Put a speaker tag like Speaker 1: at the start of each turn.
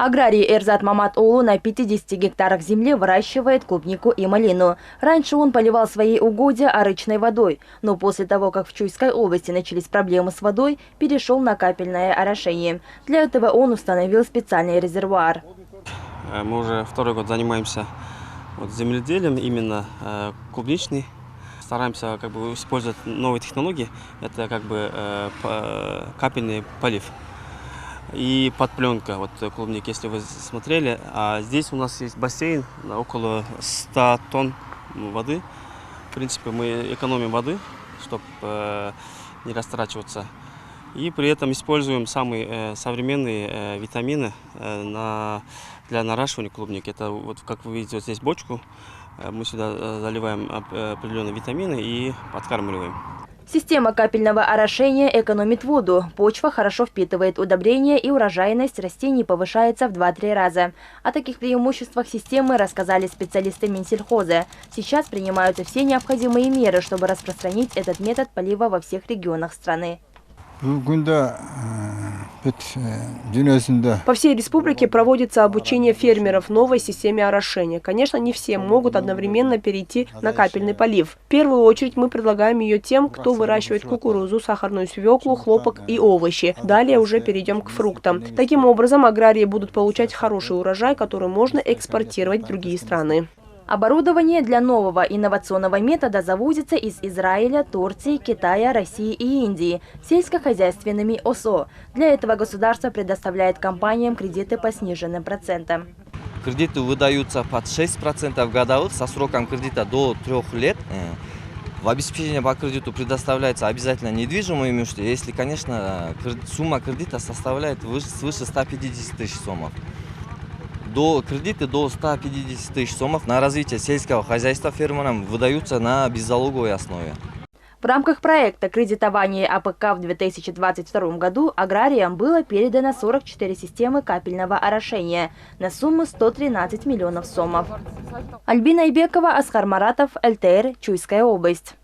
Speaker 1: Аграрий Эрзат Мамат-Оглу на 50 гектарах земли выращивает клубнику и малину. Раньше он поливал свои угодья арычной водой, но после того, как в Чуйской области начались проблемы с водой, перешел на капельное орошение. Для этого он установил специальный резервуар.
Speaker 2: Мы уже второй год занимаемся земледелием, именно клубничный. Стараемся использовать новые технологии. Это капельный полив. И подпленка клубники, если вы смотрели. А здесь у нас есть бассейн на около 100 тонн воды. В принципе, мы экономим воды, чтобы не растрачиваться. И при этом используем самые современные витамины для наращивания клубники. Это как вы видите, здесь бочку. Мы сюда заливаем определенные витамины и подкармливаем.
Speaker 1: Система капельного орошения экономит воду. Почва хорошо впитывает удобрения и урожайность растений повышается в 2-3 раза. О таких преимуществах системы рассказали специалисты Минсельхоза. Сейчас принимаются все необходимые меры, чтобы распространить этот метод полива во всех регионах страны.
Speaker 3: По всей республике проводится обучение фермеров новой системе орошения. Конечно, не все могут одновременно перейти на капельный полив. В первую очередь мы предлагаем ее тем, кто выращивает кукурузу, сахарную свеклу, хлопок и овощи. Далее уже перейдем к фруктам. Таким образом, аграрии будут получать хороший урожай, который можно экспортировать в другие страны.
Speaker 1: Оборудование для нового инновационного метода завозится из Израиля, Турции, Китая, России и Индии сельскохозяйственными ОСО. Для этого государство предоставляет компаниям кредиты по сниженным процентам.
Speaker 4: Кредиты выдаются под 6% годовых со сроком кредита до 3 лет. В обеспечение по кредиту предоставляется обязательно недвижимое имущество, если, конечно, сумма кредита составляет свыше 150 тысяч сомов. Кредиты до 150 тысяч сомов на развитие сельского хозяйства фермерам выдаются на беззалоговой основе.
Speaker 1: В рамках проекта кредитования АПК в 2022 году аграриям было передано 44 системы капельного орошения на сумму 113 миллионов сомов. Альбина Ибекова, Асхар Маратов, ЛТР, Чуйская область.